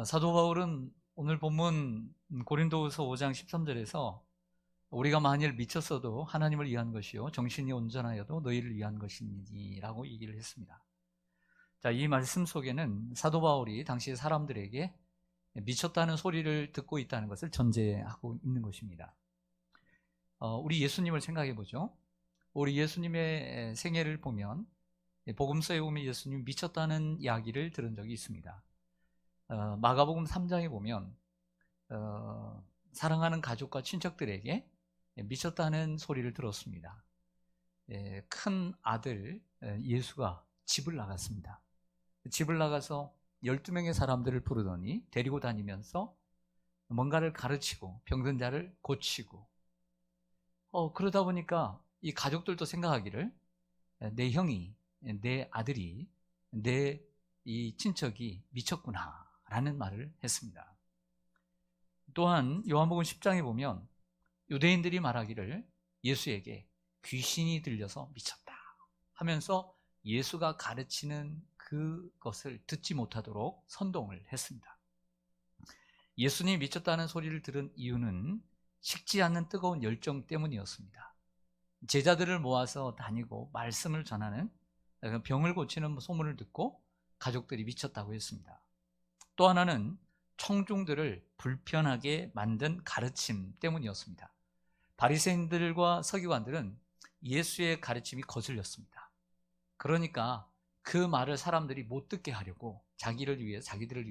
사도 바울은 오늘 본문 고린도후서 5장 13절에서 우리가 만일 미쳤어도 하나님을 위한 것이요 정신이 온전하여도 너희를 위한 것이니라고 얘기를 했습니다. 자, 이 말씀 속에는 사도 바울이 당시 사람들에게 미쳤다는 소리를 듣고 있다는 것을 전제하고 있는 것입니다. 우리 예수님을 생각해 보죠. 우리 예수님의 생애를 보면 복음서에 보면 예수님 미쳤다는 이야기를 들은 적이 있습니다. 마가복음 3장에 보면 사랑하는 가족과 친척들에게 미쳤다는 소리를 들었습니다. 큰 아들 예수가 집을 나갔습니다. 집을 나가서 12명의 사람들을 부르더니 데리고 다니면서 뭔가를 가르치고 병든 자를 고치고 그러다 보니까 이 가족들도 생각하기를 내 형이, 내 아들이, 내 이 친척이 미쳤구나 라는 말을 했습니다. 또한 요한복음 10장에 보면 유대인들이 말하기를 예수에게 귀신이 들려서 미쳤다 하면서 예수가 가르치는 그것을 듣지 못하도록 선동을 했습니다. 예수님이 미쳤다는 소리를 들은 이유는 식지 않는 뜨거운 열정 때문이었습니다. 제자들을 모아서 다니고 말씀을 전하는 병을 고치는 소문을 듣고 가족들이 미쳤다고 했습니다. 또 하나는 청중들을 불편하게 만든 가르침 때문이었습니다. 바리새인들과 서기관들은 예수의 가르침이 거슬렸습니다. 그러니까 그 말을 사람들이 못 듣게 하려고 자기들을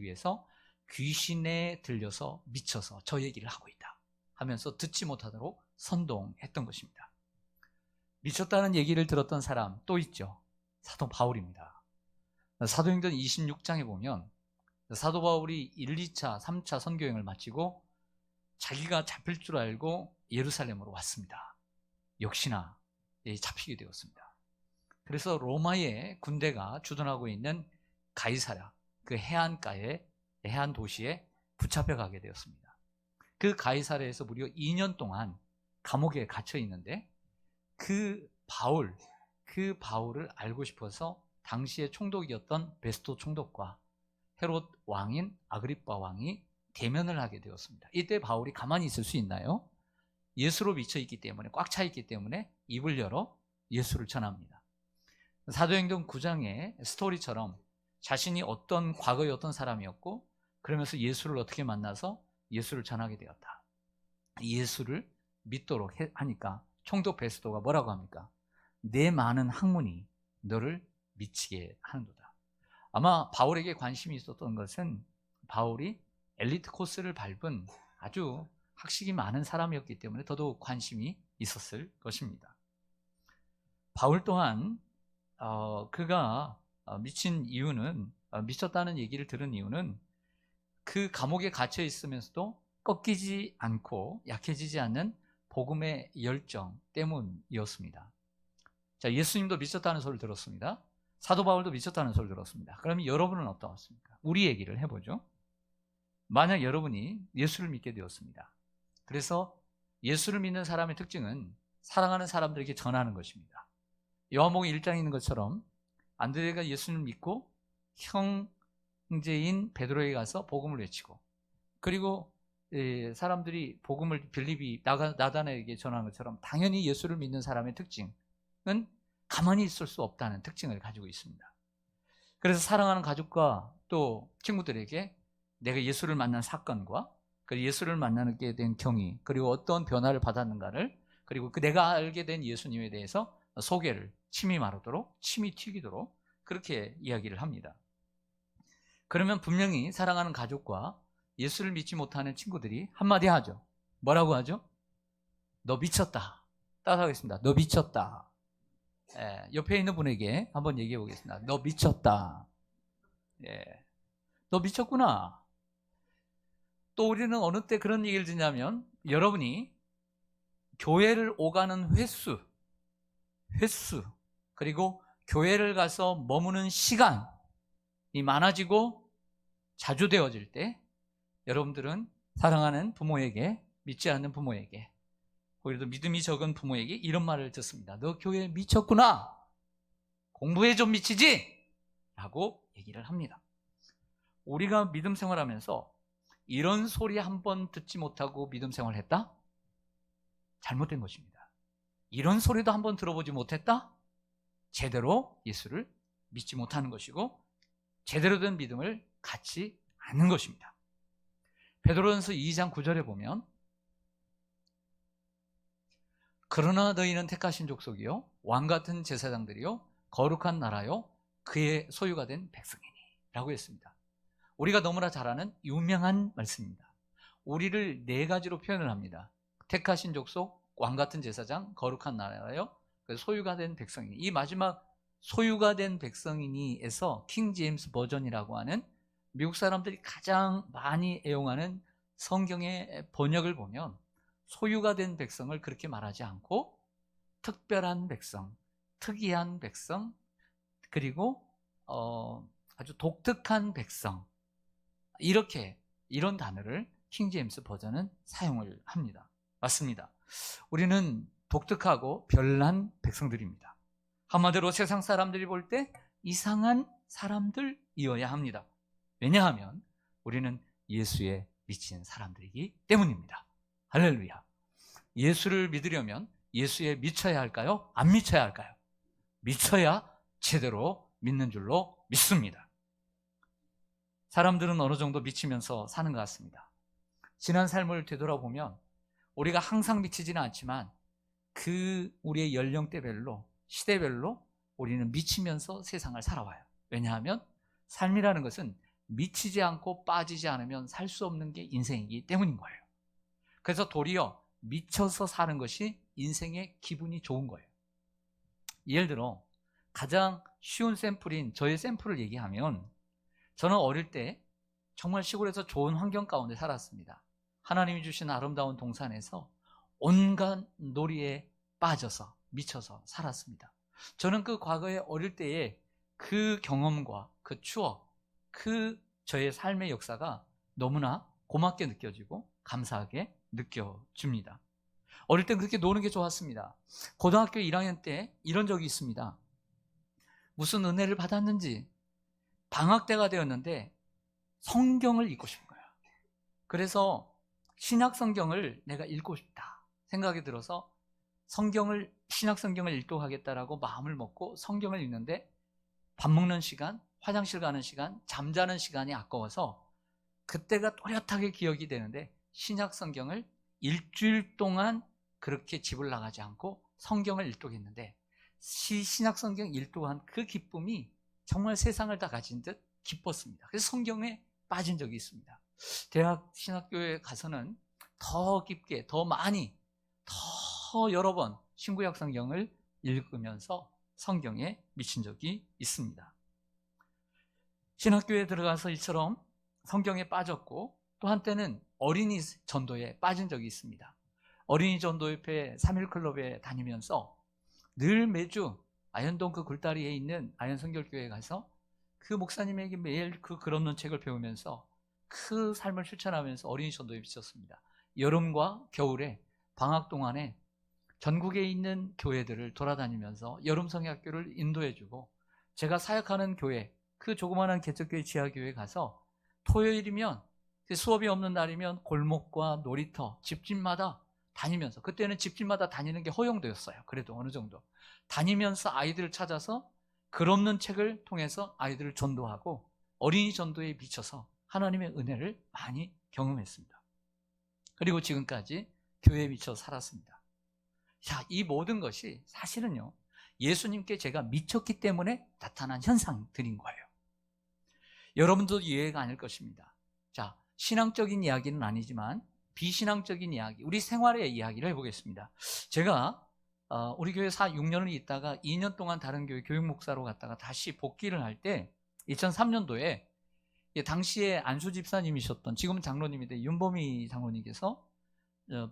위해서 귀신에 들려서 미쳐서 저 얘기를 하고 있다 하면서 듣지 못하도록 선동했던 것입니다. 미쳤다는 얘기를 들었던 사람 또 있죠. 사도 바울입니다. 사도행전 26장에 보면 사도 바울이 1, 2차, 3차 선교행을 마치고 자기가 잡힐 줄 알고 예루살렘으로 왔습니다. 역시나 잡히게 되었습니다. 그래서 로마의 군대가 주둔하고 있는 가이사랴, 그 해안가의 해안 도시에 붙잡혀 가게 되었습니다. 그 가이사랴에서 무려 2년 동안 감옥에 갇혀 있는데 그 바울을 알고 싶어서 당시의 총독이었던 베스토 총독과 헤롯 왕인 아그리빠 왕이 대면을 하게 되었습니다. 이때 바울이 가만히 있을 수 있나요? 예수로 미쳐 있기 때문에, 꽉 차 있기 때문에 입을 열어 예수를 전합니다. 사도행전 9장의 스토리처럼 자신이 과거의 어떤 사람이었고 그러면서 예수를 어떻게 만나서 예수를 전하게 되었다. 예수를 믿도록 하니까 총독 베스토가 뭐라고 합니까? 내 많은 학문이 너를 미치게 하는도다. 아마 바울에게 관심이 있었던 것은 바울이 엘리트 코스를 밟은 아주 학식이 많은 사람이었기 때문에 더더욱 관심이 있었을 것입니다. 바울 또한 그가 미쳤다는 얘기를 들은 이유는 그 감옥에 갇혀 있으면서도 꺾이지 않고 약해지지 않는 복음의 열정 때문이었습니다. 자, 예수님도 미쳤다는 소리를 들었습니다. 사도 바울도 미쳤다는 소리를 들었습니다. 그러면 여러분은 어떠십니까? 우리 얘기를 해보죠. 만약 여러분이 예수를 믿게 되었습니다. 그래서 예수를 믿는 사람의 특징은 사랑하는 사람들에게 전하는 것입니다. 요한복음 1장에 있는 것처럼 안드레가 예수를 믿고 형제인 베드로에게 가서 복음을 외치고 그리고 사람들이 복음을 빌립이 나다나에게 전하는 것처럼 당연히 예수를 믿는 사람의 특징은 가만히 있을 수 없다는 특징을 가지고 있습니다. 그래서 사랑하는 가족과 또 친구들에게 내가 예수를 만난 사건과 그리고 예수를 만나게 된 경위 그리고 어떤 변화를 받았는가를 그리고 내가 알게 된 예수님에 대해서 소개를 침이 마르도록 침이 튀기도록 그렇게 이야기를 합니다. 그러면 분명히 사랑하는 가족과 예수를 믿지 못하는 친구들이 한마디 하죠. 뭐라고 하죠? 너 미쳤다. 따라하겠습니다. 너 미쳤다. 옆에 있는 분에게 한번 얘기해 보겠습니다. 너 미쳤다. 너 미쳤구나. 또 우리는 어느 때 그런 얘기를 듣냐면 여러분이 교회를 오가는 횟수 그리고 교회를 가서 머무는 시간이 많아지고 자주 되어질 때 여러분들은 사랑하는 부모에게 믿지 않는 부모에게 오히려 믿음이 적은 부모에게 이런 말을 듣습니다. 너 교회에 미쳤구나. 공부에 좀 미치지? 라고 얘기를 합니다. 우리가 믿음 생활하면서 이런 소리 한 번 듣지 못하고 믿음 생활했다? 잘못된 것입니다. 이런 소리도 한 번 들어보지 못했다? 제대로 예수를 믿지 못하는 것이고 제대로 된 믿음을 갖지 않는 것입니다. 베드로전서 2장 9절에 보면 그러나 너희는 택하신 족속이요 왕같은 제사장들이요 거룩한 나라요 그의 소유가 된 백성이니 라고 했습니다. 우리가 너무나 잘 아는 유명한 말씀입니다. 우리를 네 가지로 표현을 합니다. 택하신 족속, 왕같은 제사장, 거룩한 나라요 그 소유가 된 백성이니. 이 마지막 소유가 된 백성이니에서 킹 제임스 버전이라고 하는 미국 사람들이 가장 많이 애용하는 성경의 번역을 보면 소유가 된 백성을 그렇게 말하지 않고 특별한 백성, 특이한 백성, 그리고 아주 독특한 백성, 이렇게 이런 단어를 킹 제임스 버전은 사용을 합니다. 맞습니다. 우리는 독특하고 별난 백성들입니다. 한마디로 세상 사람들이 볼 때 이상한 사람들이어야 합니다. 왜냐하면 우리는 예수에 미친 사람들이기 때문입니다. 할렐루야. 예수를 믿으려면 예수에 미쳐야 할까요? 안 미쳐야 할까요? 미쳐야 제대로 믿는 줄로 믿습니다. 사람들은 어느 정도 미치면서 사는 것 같습니다. 지난 삶을 되돌아보면 우리가 항상 미치지는 않지만 우리의 연령대별로 시대별로 우리는 미치면서 세상을 살아와요. 왜냐하면 삶이라는 것은 미치지 않고 빠지지 않으면 살 수 없는 게 인생이기 때문인 거예요. 그래서 도리어 미쳐서 사는 것이 인생의 기분이 좋은 거예요. 예를 들어 가장 쉬운 샘플인 저의 샘플을 얘기하면 저는 어릴 때 정말 시골에서 좋은 환경 가운데 살았습니다. 하나님이 주신 아름다운 동산에서 온갖 놀이에 빠져서 미쳐서 살았습니다. 저는 그 과거에 어릴 때의 그 경험과 그 추억, 저의 삶의 역사가 너무나 고맙게 느껴지고 감사하게 느껴집니다. 어릴 땐 그렇게 노는 게 좋았습니다. 고등학교 1학년 때 이런 적이 있습니다. 무슨 은혜를 받았는지 방학 때가 되었는데 성경을 읽고 싶은 거예요. 그래서 신약 성경을 내가 읽고 싶다 생각이 들어서 신약 성경을 읽도록하겠다라고 마음을 먹고 성경을 읽는데 밥 먹는 시간, 화장실 가는 시간, 잠자는 시간이 아까워서 그때가 또렷하게 기억이 되는데 신약 성경을 일주일 동안 그렇게 집을 나가지 않고 성경을 읽도록했는데 신약 성경 읽도록한 그 기쁨이 정말 세상을 다 가진 듯 기뻤습니다. 그래서 성경에 빠진 적이 있습니다. 대학 신학교에 가서는 더 깊게, 더 많이, 더 여러 번 신구약 성경을 읽으면서 성경에 미친 적이 있습니다. 신학교에 들어가서 이처럼 성경에 빠졌고 또 한때는 어린이 전도에 빠진 적이 있습니다. 어린이 전도협회 3.1클럽에 다니면서 늘 매주 아현동 그 굴다리에 있는 아현성결교회에 가서 그 목사님에게 매일 그 글 없는 책을 배우면서 그 삶을 실천하면서 어린이 전도에 미쳤습니다. 여름과 겨울에 방학 동안에 전국에 있는 교회들을 돌아다니면서 여름 성야학교를 인도해주고 제가 사역하는 교회, 그 조그마한 개척교회 지하교회에 가서 토요일이면 수업이 없는 날이면 골목과 놀이터, 집집마다 다니면서, 그때는 집집마다 다니는 게 허용되었어요. 그래도 어느 정도 다니면서 아이들을 찾아서 글 없는 책을 통해서 아이들을 전도하고 어린이 전도에 미쳐서 하나님의 은혜를 많이 경험했습니다. 그리고 지금까지 교회에 미쳐 살았습니다. 자, 이 모든 것이 사실은요, 예수님께 제가 미쳤기 때문에 나타난 현상들인 거예요. 여러분도 이해가 아닐 것입니다. 자, 신앙적인 이야기는 아니지만 비신앙적인 이야기, 우리 생활의 이야기를 해보겠습니다. 제가 우리 교회 6년을 있다가 2년 동안 다른 교회 교육목사로 갔다가 다시 복귀를 할 때 2003년도에 당시에 안수 집사님이셨던, 지금은 장로님이 된 윤범희 장로님께서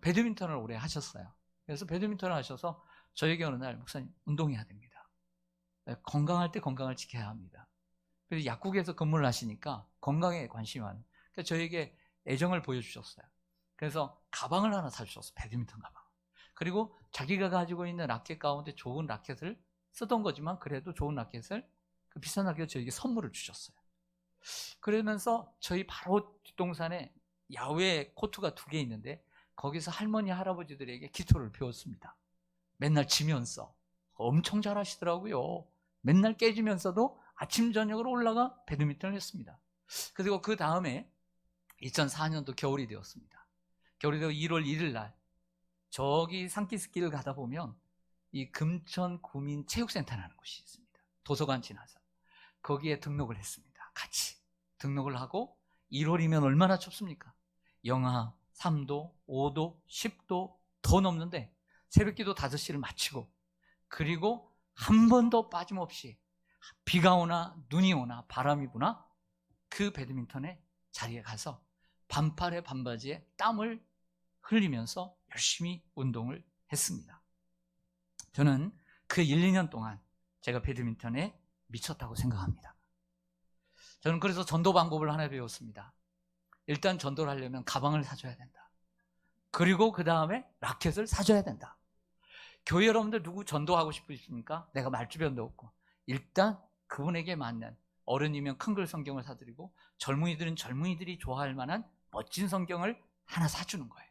배드민턴을 오래 하셨어요. 그래서 배드민턴을 하셔서 저에게 어느 날, 목사님 운동해야 됩니다. 건강할 때 건강을 지켜야 합니다. 그래서 약국에서 근무를 하시니까 건강에 관심이 많아요. 그래서 저에게 애정을 보여주셨어요. 그래서 가방을 하나 사주셨어요. 배드민턴 가방. 그리고 자기가 가지고 있는 라켓 가운데 좋은 라켓을 쓰던 거지만 그래도 좋은 라켓을, 그 비싼 라켓을 저에게 선물을 주셨어요. 그러면서 저희 바로 뒷동산에 야외 코트가 2개 있는데 거기서 할머니 할아버지들에게 기초를 배웠습니다. 맨날 지면서 엄청 잘하시더라고요. 맨날 깨지면서도 아침 저녁으로 올라가 배드민턴을 했습니다. 그리고 그 다음에 2004년도 겨울이 되었습니다. 겨울이 되어 1월 1일 날 저기 산기슭길을 가다 보면 이 금천구민체육센터라는 곳이 있습니다. 도서관 지나서 거기에 등록을 했습니다. 같이 등록을 하고 1월이면 얼마나 춥습니까? 영하 3도, 5도, 10도 더 넘는데 새벽기도 5시를 마치고 그리고 한 번도 빠짐없이 비가 오나 눈이 오나 바람이 부나 그 배드민턴의 자리에 가서 반팔에 반바지에 땀을 흘리면서 열심히 운동을 했습니다. 저는 그 1, 2년 동안 제가 배드민턴에 미쳤다고 생각합니다. 저는 그래서 전도 방법을 하나 배웠습니다. 일단 전도를 하려면 가방을 사줘야 된다. 그리고 그 다음에 라켓을 사줘야 된다. 교회 여러분들 누구 전도하고 싶으십니까? 내가 말주변도 없고 일단 그분에게 맞는 어른이면 큰 글 성경을 사드리고 젊은이들은 젊은이들이 좋아할 만한 멋진 성경을 하나 사주는 거예요.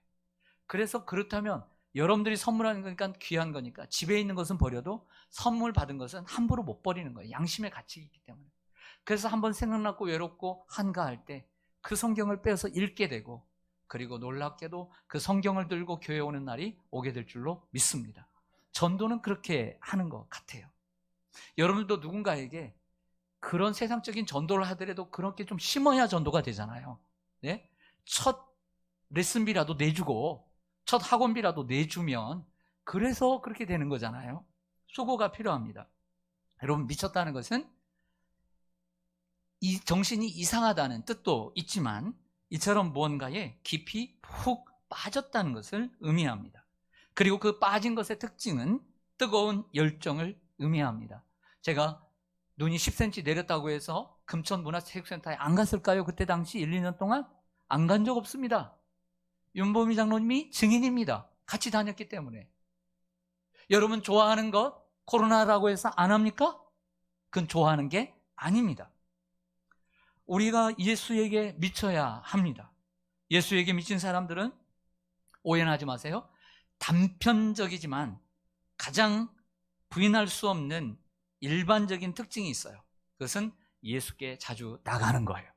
그래서 그렇다면 여러분들이 선물하는 거니까 귀한 거니까 집에 있는 것은 버려도 선물 받은 것은 함부로 못 버리는 거예요. 양심의 가치가 있기 때문에. 그래서 한번 생각났고 외롭고 한가할 때 그 성경을 빼서 읽게 되고 그리고 놀랍게도 그 성경을 들고 교회에 오는 날이 오게 될 줄로 믿습니다. 전도는 그렇게 하는 것 같아요. 여러분들도 누군가에게 그런 세상적인 전도를 하더라도 그렇게 좀 심어야 전도가 되잖아요. 네? 첫 레슨비라도 내주고 첫 학원비라도 내주면 그래서 그렇게 되는 거잖아요. 수고가 필요합니다. 여러분, 미쳤다는 것은 이 정신이 이상하다는 뜻도 있지만 이처럼 무언가에 깊이 푹 빠졌다는 것을 의미합니다. 그리고 그 빠진 것의 특징은 뜨거운 열정을 의미합니다. 제가 눈이 10cm 내렸다고 해서 금천문화체육센터에 안 갔을까요? 그때 당시 1, 2년 동안 안 간 적 없습니다. 윤보미 장로님이 증인입니다. 같이 다녔기 때문에. 여러분 좋아하는 것 코로나라고 해서 안 합니까? 그건 좋아하는 게 아닙니다. 우리가 예수에게 미쳐야 합니다. 예수에게 미친 사람들은 오해는 하지 마세요. 단편적이지만 가장 부인할 수 없는 일반적인 특징이 있어요. 그것은 예수께 자주 나가는 거예요.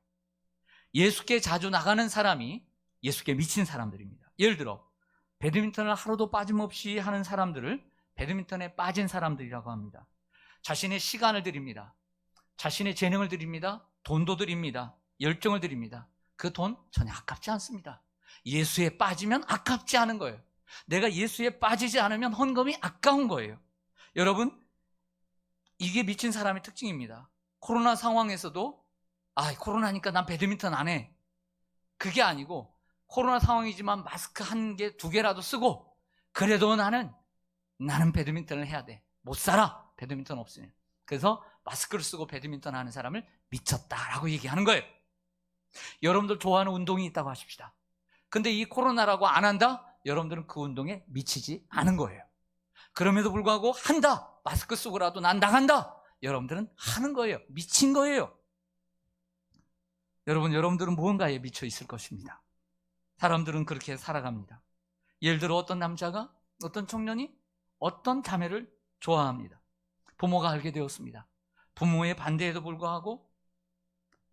예수께 자주 나가는 사람이 예수께 미친 사람들입니다. 예를 들어 배드민턴을 하루도 빠짐없이 하는 사람들을 배드민턴에 빠진 사람들이라고 합니다. 자신의 시간을 드립니다. 자신의 재능을 드립니다. 돈도 드립니다. 열정을 드립니다. 그 돈 전혀 아깝지 않습니다. 예수에 빠지면 아깝지 않은 거예요. 내가 예수에 빠지지 않으면 헌금이 아까운 거예요. 여러분, 이게 미친 사람의 특징입니다. 코로나 상황에서도 코로나니까 난 배드민턴 안 해. 그게 아니고 코로나 상황이지만 마스크 1개, 2개라도 쓰고 그래도 나는 배드민턴을 해야 돼. 못 살아. 배드민턴 없으면. 그래서 마스크를 쓰고 배드민턴 하는 사람을 미쳤다라고 얘기하는 거예요. 여러분들 좋아하는 운동이 있다고 하십시다. 근데 이 코로나라고 안 한다? 여러분들은 그 운동에 미치지 않은 거예요. 그럼에도 불구하고 한다. 마스크 쓰고라도 난 나간다. 여러분들은 하는 거예요. 미친 거예요. 여러분들은 무언가에 미쳐 있을 것입니다. 사람들은 그렇게 살아갑니다. 예를 들어 어떤 남자가, 어떤 청년이 어떤 자매를 좋아합니다. 부모가 알게 되었습니다. 부모의 반대에도 불구하고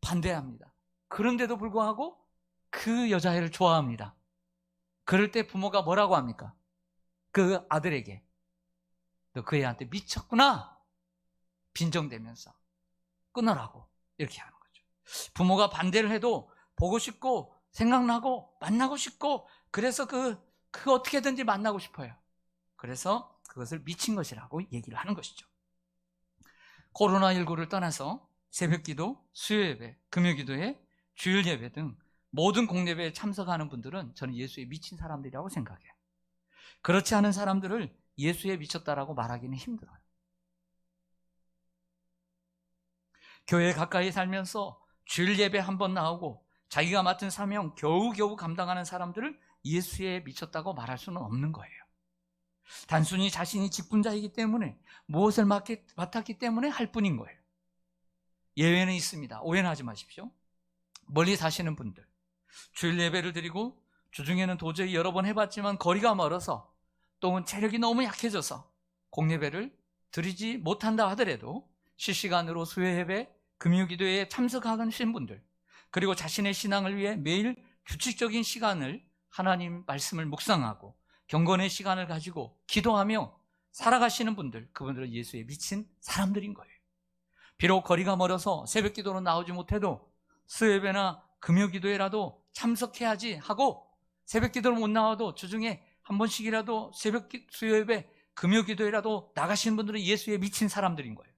반대합니다. 그런데도 불구하고 그 여자애를 좋아합니다. 그럴 때 부모가 뭐라고 합니까? 그 아들에게 너 그 애한테 미쳤구나 빈정대면서 끊으라고 이렇게 하는 거죠. 부모가 반대를 해도 보고 싶고 생각나고 만나고 싶고 그래서 그 어떻게든지 만나고 싶어요. 그래서 그것을 미친 것이라고 얘기를 하는 것이죠. 코로나19를 떠나서 새벽기도, 수요예배, 금요기도회, 주일예배 등 모든 공예배에 참석하는 분들은 저는 예수에 미친 사람들이라고 생각해요. 그렇지 않은 사람들을 예수에 미쳤다라고 말하기는 힘들어요. 교회 가까이 살면서 주일예배 한번 나오고 자기가 맡은 사명 겨우겨우 감당하는 사람들을 예수에 미쳤다고 말할 수는 없는 거예요. 단순히 자신이 직분자이기 때문에 무엇을 맡았기 때문에 할 뿐인 거예요. 예외는 있습니다. 오해는 하지 마십시오. 멀리 사시는 분들, 주일 예배를 드리고 주중에는 도저히 여러 번 해봤지만 거리가 멀어서 또는 체력이 너무 약해져서 공예배를 드리지 못한다 하더라도 실시간으로 수요 예배, 금요 기도에 참석하신 분들, 그리고 자신의 신앙을 위해 매일 규칙적인 시간을 하나님 말씀을 묵상하고 경건의 시간을 가지고 기도하며 살아가시는 분들, 그분들은 예수에 미친 사람들인 거예요. 비록 거리가 멀어서 새벽 기도로 나오지 못해도 수요 예배나 금요 기도에라도 참석해야지 하고 새벽 기도로 못 나와도 주중에 한 번씩이라도 수요 예배, 금요 기도에라도 나가시는 분들은 예수에 미친 사람들인 거예요.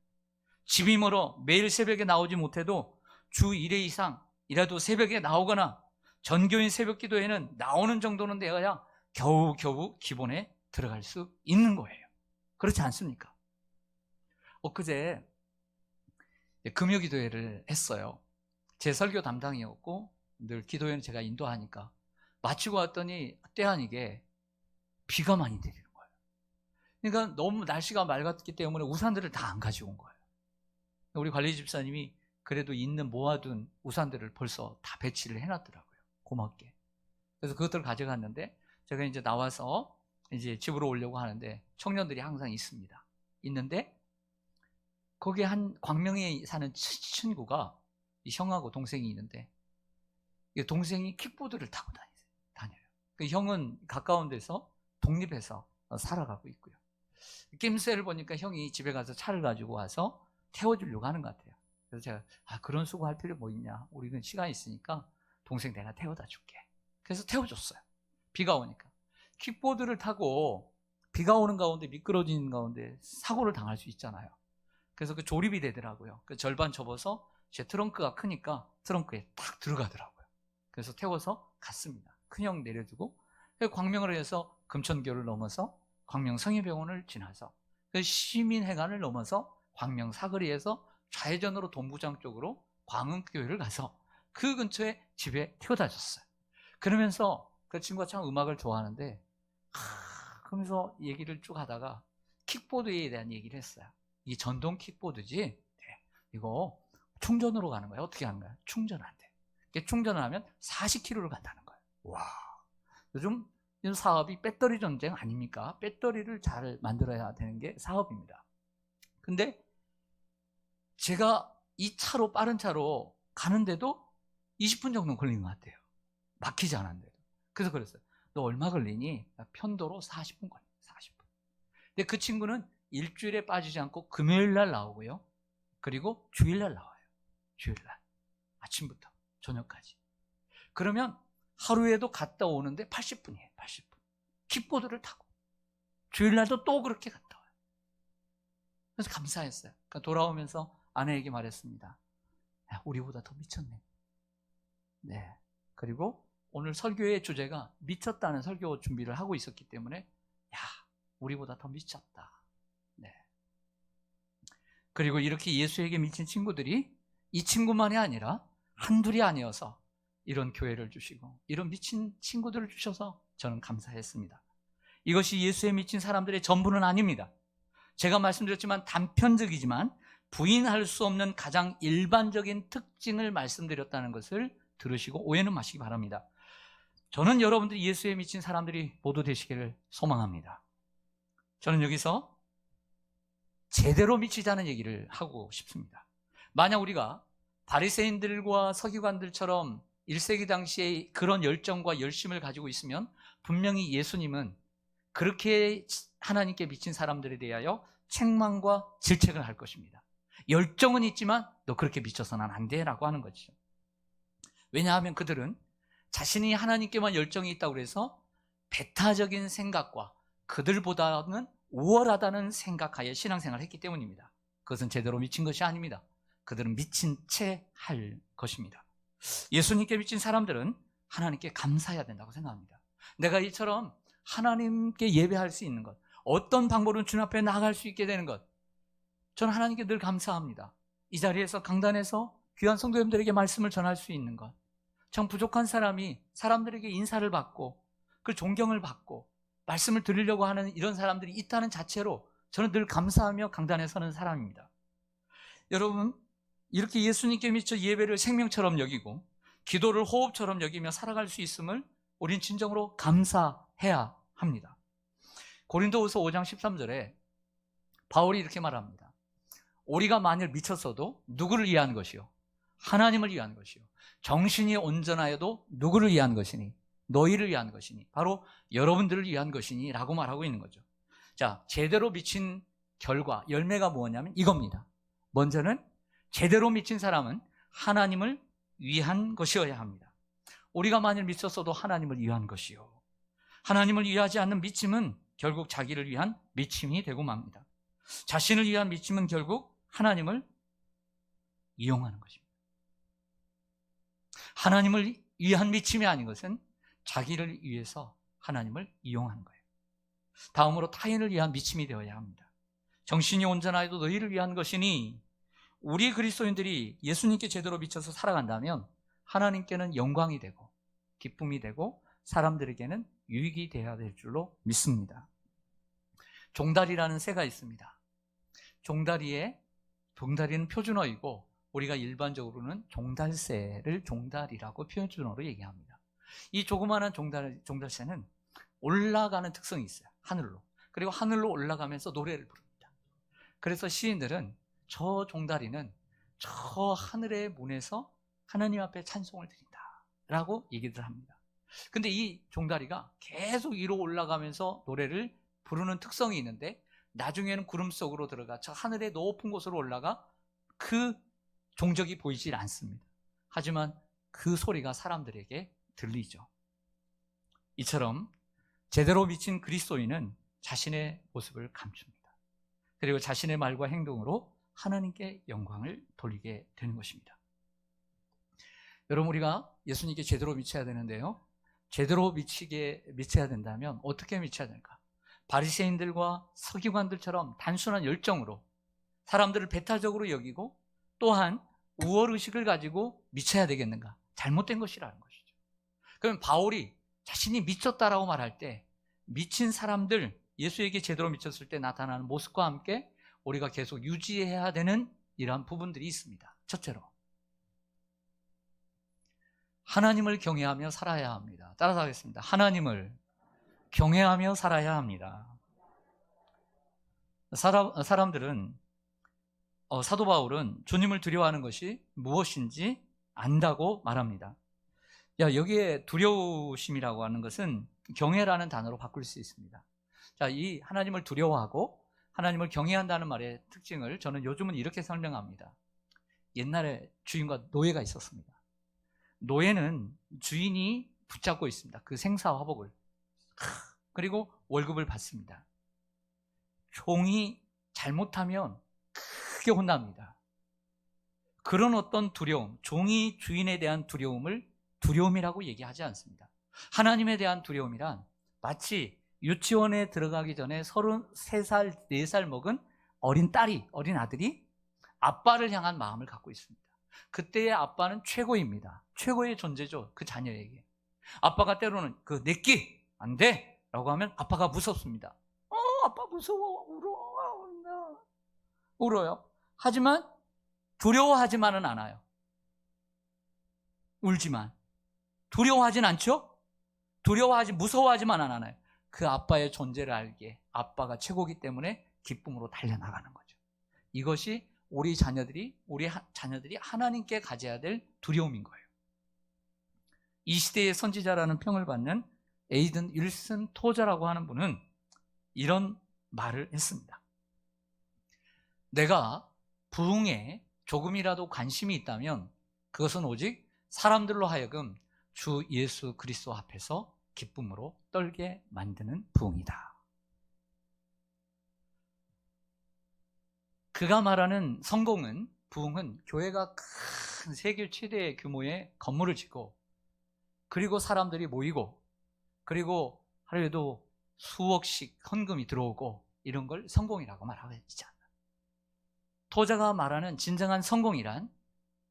집이 멀어 매일 새벽에 나오지 못해도 주 1회 이상이라도 새벽에 나오거나 전교인 새벽 기도에는 나오는 정도는 되어야 겨우겨우 기본에 들어갈 수 있는 거예요. 그렇지 않습니까? 엊그제 금요 기도회를 했어요. 제 설교 담당이었고 늘 기도회는 제가 인도하니까 마치고 왔더니 때 아니게 비가 많이 내리는 거예요. 그러니까 너무 날씨가 맑았기 때문에 우산들을 다 안 가지고 온 거예요. 우리 관리 집사님이 그래도 있는 모아둔 우산들을 벌써 다 배치를 해놨더라고요. 고맙게. 그래서 그것들을 가져갔는데 제가 이제 나와서 이제 집으로 오려고 하는데 청년들이 항상 있습니다. 있는데 거기에 한 광명에 사는 친구가 형하고 동생이 있는데 동생이 킥보드를 타고 다녀요. 그 형은 가까운 데서 독립해서 살아가고 있고요. 낌새를 보니까 형이 집에 가서 차를 가지고 와서 태워주려고 하는 것 같아요. 그래서 제가 그런 수고할 필요 뭐 있냐, 우리는 시간 있으니까 동생 내가 태워다 줄게. 그래서 태워줬어요. 비가 오니까. 킥보드를 타고 비가 오는 가운데 미끄러지는 가운데 사고를 당할 수 있잖아요. 그래서 그 조립이 되더라고요. 그 절반 접어서 제 트렁크가 크니까 트렁크에 딱 들어가더라고요. 그래서 태워서 갔습니다. 큰형 내려주고 광명을 해서 금천교를 넘어서 광명 성희병원을 지나서 시민회관을 넘어서 광명 사거리에서 좌회전으로 동부장 쪽으로 광흥교회를 가서 그 근처에 집에 태워다 줬어요. 그러면서 그 친구가 참 음악을 좋아하는데 그러면서 얘기를 쭉 하다가 킥보드에 대한 얘기를 했어요. 이 전동 킥보드지? 네. 이거 충전으로 가는 거야. 어떻게 하는 거야? 충전 안 돼. 이게 충전을 하면 40km를 간다는 거예요. 와. 요즘 사업이 배터리 전쟁 아닙니까? 배터리를 잘 만들어야 되는 게 사업입니다. 근데 제가 이 차로, 빠른 차로 가는데도 20분 정도 걸리는 것 같아요. 막히지 않았는데도. 그래서 그랬어요. 너 얼마 걸리니? 편도로 40분 걸려. 40분. 근데 그 친구는 일주일에 빠지지 않고 금요일 날 나오고요. 그리고 주일 날 나와요. 주일 날. 아침부터 저녁까지. 그러면 하루에도 갔다 오는데 80분이에요. 80분. 킥보드를 타고. 주일 날도 또 그렇게 갔다 와요. 그래서 감사했어요. 그러니까 돌아오면서 아내에게 말했습니다. 야, 우리보다 더 미쳤네. 네. 그리고 오늘 설교의 주제가 미쳤다는 설교 준비를 하고 있었기 때문에 야, 우리보다 더 미쳤다. 네. 그리고 이렇게 예수에게 미친 친구들이 이 친구만이 아니라 한둘이 아니어서 이런 교회를 주시고 이런 미친 친구들을 주셔서 저는 감사했습니다. 이것이 예수에 미친 사람들의 전부는 아닙니다. 제가 말씀드렸지만 단편적이지만 부인할 수 없는 가장 일반적인 특징을 말씀드렸다는 것을 들으시고 오해는 마시기 바랍니다. 저는 여러분들이 예수에 미친 사람들이 모두 되시기를 소망합니다. 저는 여기서 제대로 미치자는 얘기를 하고 싶습니다. 만약 우리가 바리새인들과 서기관들처럼 1세기 당시에 그런 열정과 열심을 가지고 있으면 분명히 예수님은 그렇게 하나님께 미친 사람들에 대하여 책망과 질책을 할 것입니다. 열정은 있지만 너 그렇게 미쳐서는 안 돼 라고 하는 거죠. 왜냐하면 그들은 자신이 하나님께만 열정이 있다고 해서 배타적인 생각과 그들보다는 우월하다는 생각하에 신앙생활을 했기 때문입니다. 그것은 제대로 미친 것이 아닙니다. 그들은 미친 채 할 것입니다. 예수님께 미친 사람들은 하나님께 감사해야 된다고 생각합니다. 내가 이처럼 하나님께 예배할 수 있는 것, 어떤 방법으로 주님 앞에 나아갈 수 있게 되는 것, 저는 하나님께 늘 감사합니다. 이 자리에서 강단에서 귀한 성도님들에게 말씀을 전할 수 있는 것, 참 부족한 사람이 사람들에게 인사를 받고 그 존경을 받고 말씀을 드리려고 하는 이런 사람들이 있다는 자체로 저는 늘 감사하며 강단에 서는 사람입니다. 여러분, 이렇게 예수님께 미쳐 예배를 생명처럼 여기고 기도를 호흡처럼 여기며 살아갈 수 있음을 우린 진정으로 감사해야 합니다. 고린도후서 5장 13절에 바울이 이렇게 말합니다. 우리가 만일 미쳤어도 누구를 위한 것이요? 하나님을 위한 것이요. 정신이 온전하여도 누구를 위한 것이니? 너희를 위한 것이니? 바로 여러분들을 위한 것이니? 라고 말하고 있는 거죠. 자, 제대로 미친 결과, 열매가 뭐냐면 이겁니다. 먼저는 제대로 미친 사람은 하나님을 위한 것이어야 합니다. 우리가 만일 미쳤어도 하나님을 위한 것이요. 하나님을 위하지 않는 미침은 결국 자기를 위한 미침이 되고 맙니다. 자신을 위한 미침은 결국 하나님을 이용하는 것입니다. 하나님을 위한 미침이 아닌 것은 자기를 위해서 하나님을 이용하는 거예요. 다음으로 타인을 위한 미침이 되어야 합니다. 정신이 온전하여도 너희를 위한 것이니, 우리 그리스도인들이 예수님께 제대로 미쳐서 살아간다면 하나님께는 영광이 되고 기쁨이 되고 사람들에게는 유익이 되어야 될 줄로 믿습니다. 종다리라는 새가 있습니다. 종다리는 표준어이고 우리가 일반적으로는 종달새를 종다리라고 표준어로 얘기합니다. 이 조그마한 종달새는 올라가는 특성이 있어요. 하늘로. 그리고 하늘로 올라가면서 노래를 부릅니다. 그래서 시인들은 저 종다리는 저 하늘의 문에서 하나님 앞에 찬송을 드린다 라고 얘기를 합니다. 근데 이 종다리가 계속 위로 올라가면서 노래를 부르는 특성이 있는데 나중에는 구름 속으로 들어가 저 하늘의 높은 곳으로 올라가 그 종적이 보이질 않습니다. 하지만 그 소리가 사람들에게 들리죠. 이처럼 제대로 미친 그리스도인은 자신의 모습을 감춥니다. 그리고 자신의 말과 행동으로 하나님께 영광을 돌리게 되는 것입니다. 여러분, 우리가 예수님께 제대로 미쳐야 되는데요, 제대로 미쳐야 된다면 어떻게 미쳐야 될까? 바리새인들과 서기관들처럼 단순한 열정으로 사람들을 배타적으로 여기고 또한 우월의식을 가지고 미쳐야 되겠는가? 잘못된 것이라는 것이죠. 그러면 바울이 자신이 미쳤다라고 말할 때 미친 사람들, 예수에게 제대로 미쳤을 때 나타나는 모습과 함께 우리가 계속 유지해야 되는 이러한 부분들이 있습니다. 첫째로, 하나님을 경외하며 살아야 합니다. 따라서 하겠습니다. 하나님을 경외하며 살아야 합니다. 사람들은 사도 바울은 주님을 두려워하는 것이 무엇인지 안다고 말합니다. 여기에 두려우심이라고 하는 것은 경외라는 단어로 바꿀 수 있습니다. 자, 이 하나님을 두려워하고 하나님을 경외한다는 말의 특징을 저는 요즘은 이렇게 설명합니다. 옛날에 주인과 노예가 있었습니다. 노예는 주인이 붙잡고 있습니다. 그 생사화복을. 그리고 월급을 받습니다. 종이 잘못하면 크게 혼납니다. 그런 어떤 두려움, 종이 주인에 대한 두려움을 두려움이라고 얘기하지 않습니다. 하나님에 대한 두려움이란 마치 유치원에 들어가기 전에 33살, 4살 먹은 어린 아들이 아빠를 향한 마음을 갖고 있습니다. 그때의 아빠는 최고입니다. 최고의 존재죠, 그 자녀에게. 아빠가 때로는 그 내끼 안 돼! 라고 하면 아빠가 무섭습니다. 아빠 무서워, 울어요. 하지만 두려워하지만은 않아요. 울지만. 두려워하진 않죠? 무서워하지만은 않아요. 그 아빠의 존재를 알기에 아빠가 최고이기 때문에 기쁨으로 달려나가는 거죠. 이것이 우리 자녀들이 하나님께 가져야 될 두려움인 거예요. 이 시대의 선지자라는 평을 받는 에이든 윌슨 토저라고 하는 분은 이런 말을 했습니다. 내가 부흥에 조금이라도 관심이 있다면 그것은 오직 사람들로 하여금 주 예수 그리스도 앞에서 기쁨으로 떨게 만드는 부흥이다. 그가 말하는 부흥은 교회가 큰 세계 최대 규모의 건물을 짓고 그리고 사람들이 모이고 그리고 하루에도 수억씩 헌금이 들어오고 이런 걸 성공이라고 말하고 있지 않나. 토자가 말하는 진정한 성공이란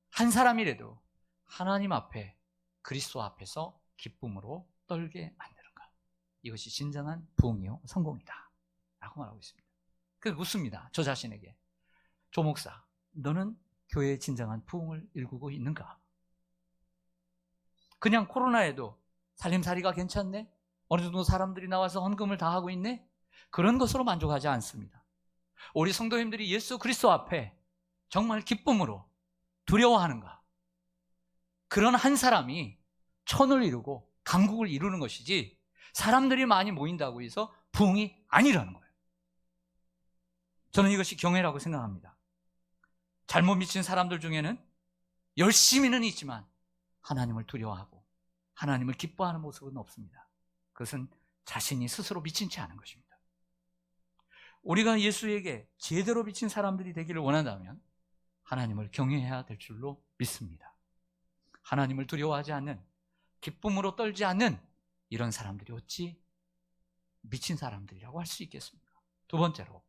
한 사람이라도 하나님 앞에 그리스도 앞에서 기쁨으로 떨게 만드는 것. 이것이 진정한 부흥이요 성공이다 라고 말하고 있습니다. 그래서 묻습니다. 저 자신에게. 조 목사, 너는 교회의 진정한 부흥을 일구고 있는가? 그냥 코로나에도 살림살이가 괜찮네? 어느 정도 사람들이 나와서 헌금을 다 하고 있네? 그런 것으로 만족하지 않습니다. 우리 성도님들이 예수 그리스도 앞에 정말 기쁨으로 두려워하는가? 그런 한 사람이 천을 이루고 강국을 이루는 것이지 사람들이 많이 모인다고 해서 부흥이 아니라는 거예요. 저는 이것이 경외라고 생각합니다. 잘못 미친 사람들 중에는 열심히는 있지만 하나님을 두려워하고 하나님을 기뻐하는 모습은 없습니다. 그것은 자신이 스스로 미친 채 하는 것입니다. 우리가 예수에게 제대로 미친 사람들이 되기를 원한다면 하나님을 경외해야 될 줄로 믿습니다. 하나님을 두려워하지 않는, 기쁨으로 떨지 않는 이런 사람들이 어찌 미친 사람들이라고 할 수 있겠습니까? 두 번째로,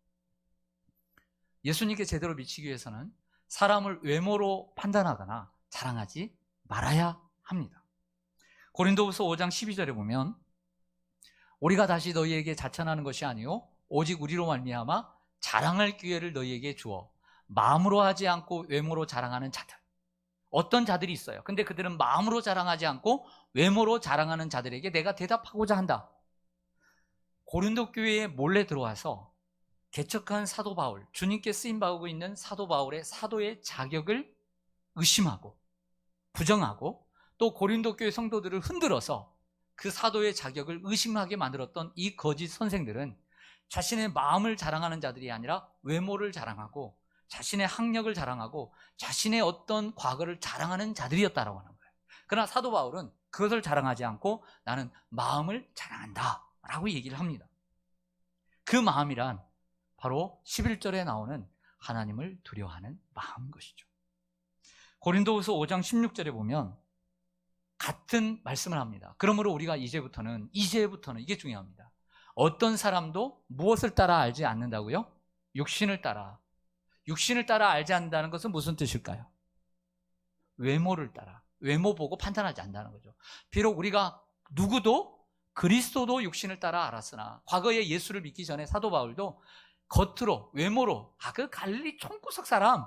예수님께 제대로 미치기 위해서는 사람을 외모로 판단하거나 자랑하지 말아야 합니다. 고린도후서 5장 12절에 보면 우리가 다시 너희에게 자천하는 것이 아니요 오직 우리로 말미암아 자랑할 기회를 너희에게 주어 마음으로 하지 않고 외모로 자랑하는 자들, 어떤 자들이 있어요. 근데 그들은 마음으로 자랑하지 않고 외모로 자랑하는 자들에게 내가 대답하고자 한다. 고린도 교회에 몰래 들어와서 개척한 사도 바울, 주님께 쓰임받고 있는 사도 바울의 사도의 자격을 의심하고 부정하고 또 고린도 교회 성도들을 흔들어서 그 사도의 자격을 의심하게 만들었던 이 거짓 선생들은 자신의 마음을 자랑하는 자들이 아니라 외모를 자랑하고 자신의 학력을 자랑하고 자신의 어떤 과거를 자랑하는 자들이었다라고 하는 거예요. 그러나 사도 바울은 그것을 자랑하지 않고 나는 마음을 자랑한다 라고 얘기를 합니다. 그 마음이란 바로 11절에 나오는 하나님을 두려워하는 마음인 것이죠. 고린도후서 5장 16절에 보면 같은 말씀을 합니다. 그러므로 우리가 이제부터는 이게 중요합니다. 어떤 사람도 무엇을 따라 알지 않는다고요? 육신을 따라 알지 않는다는 것은 무슨 뜻일까요? 외모를 따라, 외모 보고 판단하지 않는다는 거죠. 비록 우리가 누구도 그리스도도 육신을 따라 알았으나 과거에 예수를 믿기 전에 사도 바울도 겉으로 외모로 그 갈릴리 총구석 사람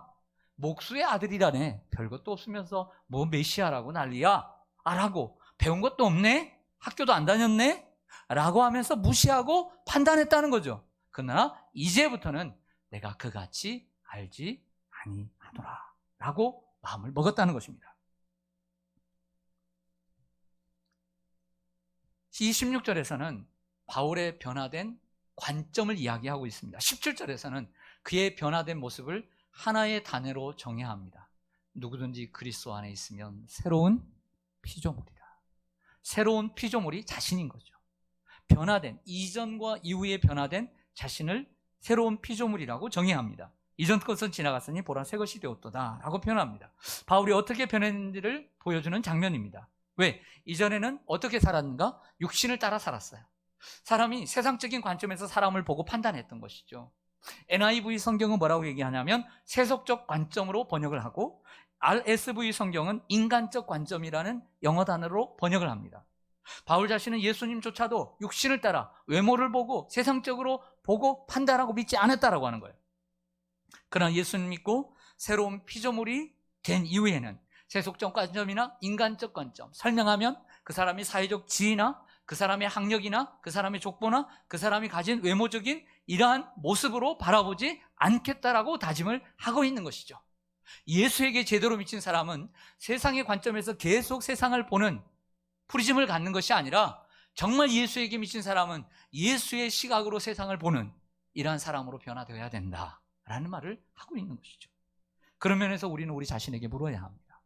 목수의 아들이라네, 별것도 없으면서 뭐 메시아라고 난리야 라고, 배운 것도 없네, 학교도 안 다녔네 라고 하면서 무시하고 판단했다는 거죠. 그러나 이제부터는 내가 그같이 알지 아니하노라 라고 마음을 먹었다는 것입니다. 이 16절에서는 바울의 변화된 관점을 이야기하고 있습니다. 17절에서는 그의 변화된 모습을 하나의 단어로 정해야 합니다. 누구든지 그리스도 안에 있으면 새로운 피조물이다. 새로운 피조물이 자신인 거죠. 변화된, 이전과 이후에 변화된 자신을 새로운 피조물이라고 정해야 합니다. 이전 것은 지나갔으니 보라 새 것이 되었도다 라고 표현합니다. 바울이 어떻게 변했는지를 보여주는 장면입니다. 왜? 이전에는 어떻게 살았는가? 육신을 따라 살았어요. 사람이 세상적인 관점에서 사람을 보고 판단했던 것이죠. NIV 성경은 뭐라고 얘기하냐면 세속적 관점으로 번역을 하고, RSV 성경은 인간적 관점이라는 영어 단어로 번역을 합니다. 바울 자신은 예수님조차도 육신을 따라 외모를 보고 세상적으로 보고 판단하고 믿지 않았다라고 하는 거예요. 그러나 예수님 믿고 새로운 피조물이 된 이후에는 세속적 관점이나 인간적 관점 설명하면 그 사람이 사회적 지위나 그 사람의 학력이나 그 사람의 족보나 그 사람이 가진 외모적인 이러한 모습으로 바라보지 않겠다라고 다짐을 하고 있는 것이죠. 예수에게 제대로 미친 사람은 세상의 관점에서 계속 세상을 보는 프리즘을 갖는 것이 아니라 정말 예수에게 미친 사람은 예수의 시각으로 세상을 보는 이러한 사람으로 변화되어야 된다라는 말을 하고 있는 것이죠. 그런 면에서 우리는 우리 자신에게 물어야 합니다.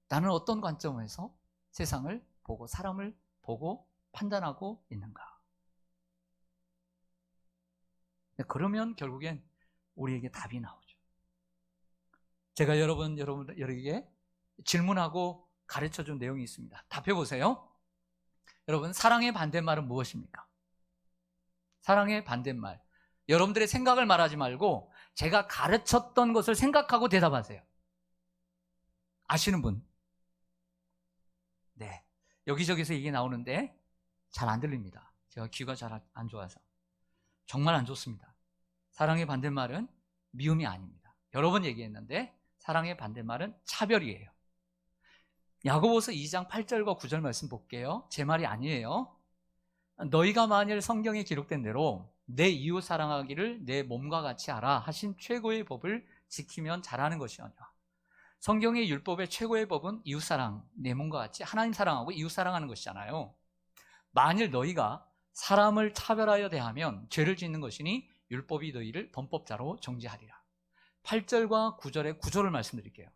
나는 어떤 관점에서 세상을 보고 사람을 보고 판단하고 있는가? 그러면 결국엔 우리에게 답이 나오죠. 제가 여러분에게 질문하고 가르쳐준 내용이 있습니다. 답해보세요. 여러분, 사랑의 반대말은 무엇입니까? 사랑의 반대말. 여러분들의 생각을 말하지 말고 제가 가르쳤던 것을 생각하고 대답하세요. 아시는 분? 네. 여기저기서 이게 나오는데 잘 안 들립니다. 제가 귀가 잘 안 좋아서. 정말 안 좋습니다. 사랑의 반대말은 미움이 아닙니다. 여러 번 얘기했는데 사랑의 반대말은 차별이에요. 야고보서 2장 8절과 9절 말씀 볼게요. 제 말이 아니에요. 너희가 만일 성경에 기록된 대로 내 이웃 사랑하기를 내 몸과 같이 하라 하신 최고의 법을 지키면 잘하는 것이오냐. 성경의 율법의 최고의 법은 이웃 사랑, 내 몸과 같이 하나님 사랑하고 이웃 사랑하는 것이잖아요. 만일 너희가 사람을 차별하여 대하면 죄를 짓는 것이니 율법이 너희를 범법자로 정죄하리라. 8절과 9절의 구조를 말씀드릴게요.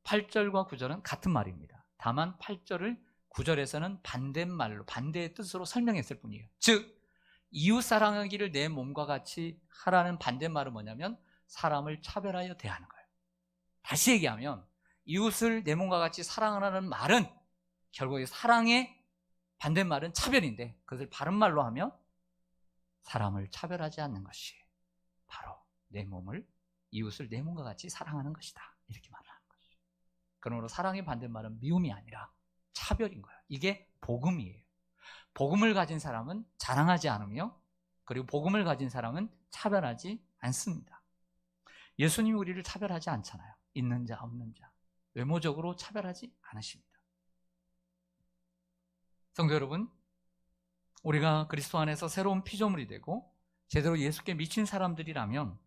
8절과 9절은 같은 말입니다. 다만 8절을 9절에서는 반대말로, 반대의 뜻으로 설명했을 뿐이에요. 즉 이웃 사랑하기를 내 몸과 같이 하라는 반대말은 뭐냐면 사람을 차별하여 대하는 거예요. 다시 얘기하면 이웃을 내 몸과 같이 사랑하라는 말은 결국에 사랑의 반대말은 차별인데, 그것을 바른말로 하면 사람을 차별하지 않는 것이 바로 내 몸을, 이웃을 내 몸과 같이 사랑하는 것이다, 이렇게 말을 하는 것이죠. 그러므로 사랑의 반대말은 미움이 아니라 차별인 거예요. 이게 복음이에요. 복음을 가진 사람은 자랑하지 않으며, 그리고 복음을 가진 사람은 차별하지 않습니다. 예수님이 우리를 차별하지 않잖아요. 있는 자 없는 자, 외모적으로 차별하지 않으십니다. 성도 여러분, 우리가 그리스도 안에서 새로운 피조물이 되고 제대로 예수께 미친 사람들이라면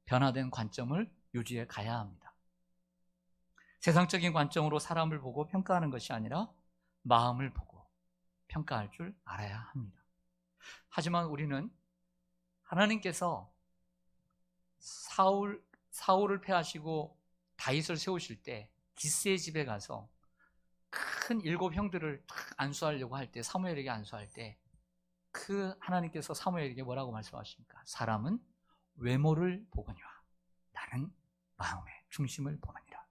변화된 관점을 유지해 가야 합니다. 세상적인 관점으로 사람을 보고 평가하는 것이 아니라 마음을 보고 평가할 줄 알아야 합니다. 하지만 우리는 하나님께서 사울을 패하시고 다윗을 세우실 때 기스의 집에 가서 큰 7 형들을 안수하려고 할 때, 사무엘에게 안수할 때 그 하나님께서 사무엘에게 뭐라고 말씀하십니까? 사람은 외모를 보거니와 나는 마음의 중심을 보느니라.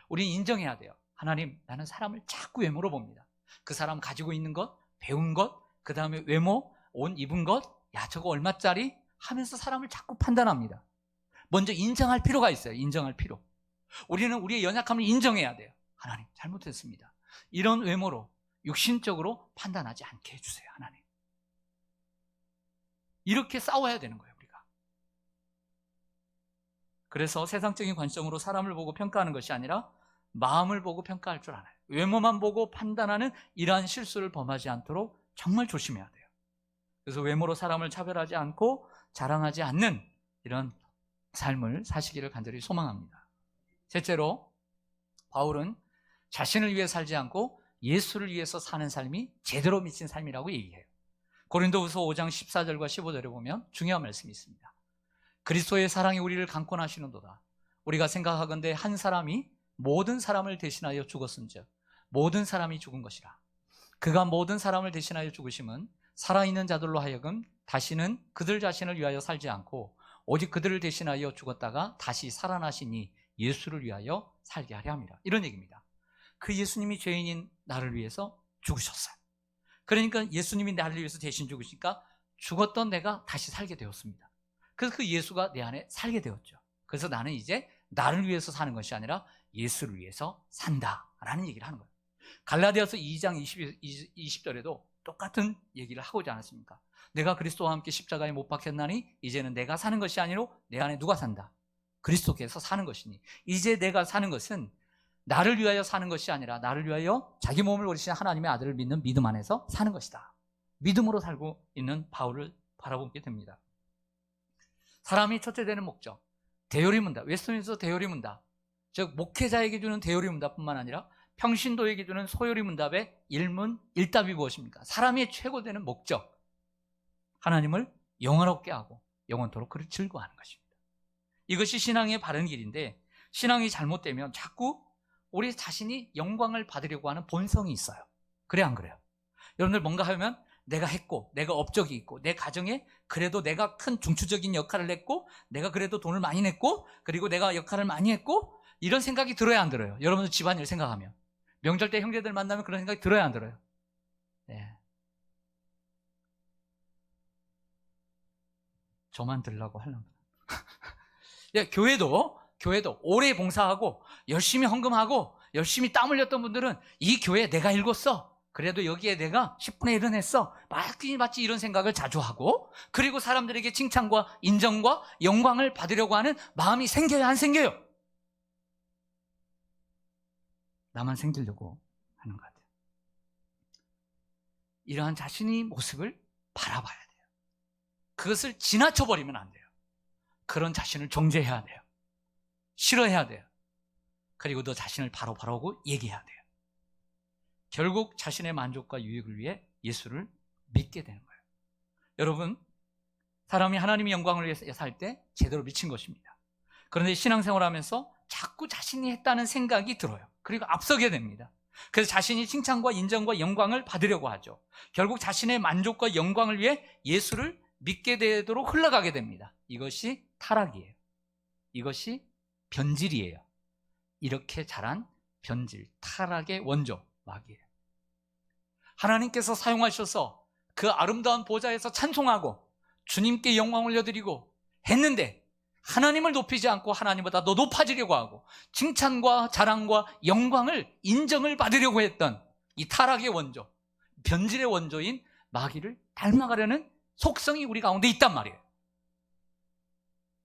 우리는 인정해야 돼요. 하나님, 나는 사람을 자꾸 외모로 봅니다. 그 사람 가지고 있는 것, 배운 것, 그 다음에 외모, 옷 입은 것, 야 저거 얼마짜리? 하면서 사람을 자꾸 판단합니다. 먼저 인정할 필요가 있어요. 인정할 필요. 우리는 우리의 연약함을 인정해야 돼요. 하나님, 잘못했습니다. 이런 외모로 육신적으로 판단하지 않게 해주세요. 하나님. 이렇게 싸워야 되는 거예요, 우리가. 그래서 세상적인 관점으로 사람을 보고 평가하는 것이 아니라 마음을 보고 평가할 줄 알아요. 외모만 보고 판단하는 이러한 실수를 범하지 않도록 정말 조심해야 돼요. 그래서 외모로 사람을 차별하지 않고 자랑하지 않는 이런 삶을 사시기를 간절히 소망합니다. 셋째로, 바울은 자신을 위해 살지 않고 예수를 위해서 사는 삶이 제대로 미친 삶이라고 얘기해요. 고린도후서 5장 14절과 15절에 보면 중요한 말씀이 있습니다. 그리스도의 사랑이 우리를 강권하시는도다. 우리가 생각하건대 한 사람이 모든 사람을 대신하여 죽었은즉 모든 사람이 죽은 것이라. 그가 모든 사람을 대신하여 죽으심은 살아있는 자들로 하여금 다시는 그들 자신을 위하여 살지 않고 오직 그들을 대신하여 죽었다가 다시 살아나시니 예수를 위하여 살게 하려 합니다. 이런 얘기입니다. 그 예수님이 죄인인 나를 위해서 죽으셨어요. 그러니까 예수님이 나를 위해서 대신 죽으시니까 죽었던 내가 다시 살게 되었습니다. 그래서 그 예수가 내 안에 살게 되었죠. 그래서 나는 이제 나를 위해서 사는 것이 아니라 예수를 위해서 산다라는 얘기를 하는 거예요. 갈라디아서 2장 20절에도 똑같은 얘기를 하고자 않았습니까? 내가 그리스도와 함께 십자가에 못 박혔나니 이제는 내가 사는 것이 아니로 내 안에 누가 산다? 그리스도께서 사는 것이니 이제 내가 사는 것은 나를 위하여 사는 것이 아니라 나를 위하여 자기 몸을 버리신 하나님의 아들을 믿는 믿음 안에서 사는 것이다. 믿음으로 살고 있는 바울을 바라보게 됩니다. 사람이 첫째 되는 목적, 대요리문답, 웨스트민스터 대요리문답, 즉 목회자에게 주는 대요리문답뿐만 아니라 평신도에게 주는 소요리문답의 일문일답이 무엇입니까? 사람의 최고 되는 목적, 하나님을 영원롭게 하고 영원토록 그를 즐거워하는 것입니다. 이것이 신앙의 바른 길인데, 신앙이 잘못되면 자꾸 우리 자신이 영광을 받으려고 하는 본성이 있어요. 그래 안 그래요? 여러분들 뭔가 하면 내가 했고, 내가 업적이 있고, 내 가정에 그래도 내가 큰 중추적인 역할을 했고, 내가 그래도 돈을 많이 냈고, 그리고 내가 역할을 많이 했고, 이런 생각이 들어야 안 들어요? 여러분들 집안일 생각하면, 명절 때 형제들 만나면 그런 생각이 들어야 안 들어요? 네. 저만 들라고 하려면 예, 교회도 오래 봉사하고 열심히 헌금하고 열심히 땀 흘렸던 분들은 이 교회 내가 읽었어, 그래도 여기에 내가 10분의 1은 했어, 마치 이런 생각을 자주 하고, 그리고 사람들에게 칭찬과 인정과 영광을 받으려고 하는 마음이 생겨요, 안 생겨요? 나만 생기려고 하는 것 같아요. 이러한 자신의 모습을 바라봐야 돼요. 그것을 지나쳐버리면 안 돼요. 그런 자신을 정죄해야 돼요. 싫어해야 돼요. 그리고 너 자신을 바로 바라보고 얘기해야 돼요. 결국 자신의 만족과 유익을 위해 예수를 믿게 되는 거예요. 여러분, 사람이 하나님의 영광을 위해서 살 때 제대로 미친 것입니다. 그런데 신앙생활을 하면서 자꾸 자신이 했다는 생각이 들어요. 그리고 앞서게 됩니다. 그래서 자신이 칭찬과 인정과 영광을 받으려고 하죠. 결국 자신의 만족과 영광을 위해 예수를 믿게 되도록 흘러가게 됩니다. 이것이 타락이에요. 이것이 변질이에요. 이렇게 자란 변질, 타락의 원조, 마귀예요. 하나님께서 사용하셔서 그 아름다운 보좌에서 찬송하고 주님께 영광을 올려드리고 했는데 하나님을 높이지 않고 하나님보다 더 높아지려고 하고 칭찬과 자랑과 영광을 인정을 받으려고 했던 이 타락의 원조, 변질의 원조인 마귀를 닮아가려는 속성이 우리 가운데 있단 말이에요.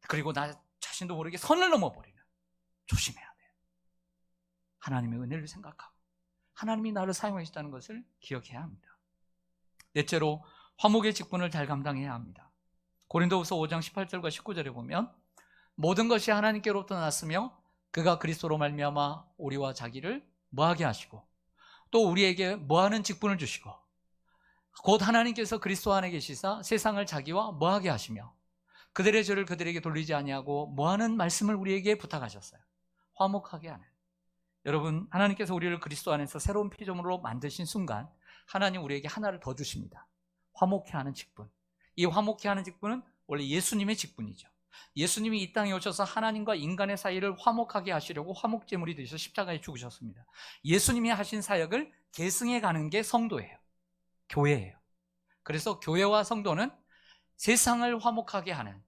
그리고 나 자신도 모르게 선을 넘어버리는, 조심해야 돼요. 하나님의 은혜를 생각하고 하나님이 나를 사용하셨다는 것을 기억해야 합니다. 넷째로 화목의 직분을 잘 감당해야 합니다. 고린도후서 5장 18절과 19절에 보면 모든 것이 하나님께로부터 났으며 그가 그리스도로 말미암아 우리와 자기를 뭐하게 하시고 또 우리에게 뭐하는 직분을 주시고 곧 하나님께서 그리스도 안에 계시사 세상을 자기와 뭐하게 하시며 그들의 죄를 그들에게 돌리지 아니하고 뭐하는 말씀을 우리에게 부탁하셨어요. 화목하게 하는. 여러분, 하나님께서 우리를 그리스도 안에서 새로운 피조물로 만드신 순간 하나님 우리에게 하나를 더 주십니다. 화목해 하는 직분. 이 화목해 하는 직분은 원래 예수님의 직분이죠. 예수님이 이 땅에 오셔서 하나님과 인간의 사이를 화목하게 하시려고 화목제물이 되셔서 십자가에 죽으셨습니다. 예수님이 하신 사역을 계승해 가는 게 성도예요. 교회예요. 그래서 교회와 성도는 세상을 화목하게 하는,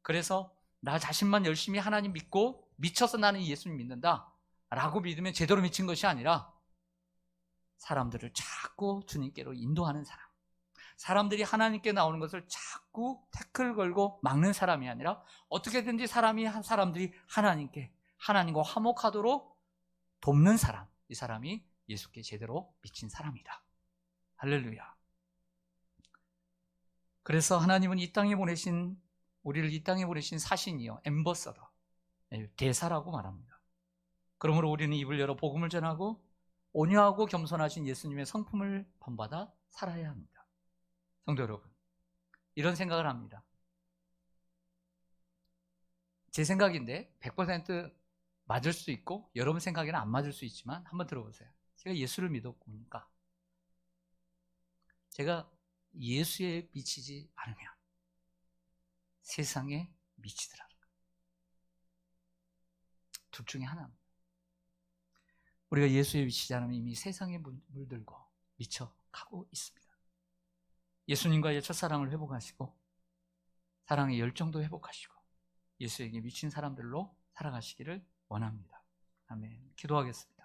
그래서 나 자신만 열심히 하나님 믿고 미쳐서 나는 예수님 믿는다 라고 믿으면 제대로 미친 것이 아니라 사람들을 자꾸 주님께로 인도하는 사람, 사람들이 하나님께 나오는 것을 자꾸 태클 걸고 막는 사람이 아니라 어떻게든지 사람들이 하나님과 화목하도록 돕는 사람, 이 사람이 예수께 제대로 미친 사람이다. 할렐루야. 그래서 하나님은 우리를 이 땅에 보내신 사신이요, 엠버서더, 대사라고 말합니다. 그러므로 우리는 입을 열어 복음을 전하고 온유하고 겸손하신 예수님의 성품을 본받아 살아야 합니다. 성도 여러분, 이런 생각을 합니다. 제 생각인데 100% 맞을 수 있고 여러분 생각에는 안 맞을 수 있지만 한번 들어보세요. 제가 예수를 믿었으니까 제가 예수에 미치지 않으면 세상에 미치더라는 거예요. 둘 중에 하나입니다. 우리가 예수에 미치지 않으면 이미 세상에 물들고 미쳐가고 있습니다. 예수님과의 첫사랑을 회복하시고 사랑의 열정도 회복하시고 예수에게 미친 사람들로 살아가시기를 원합니다. 아멘. 기도하겠습니다.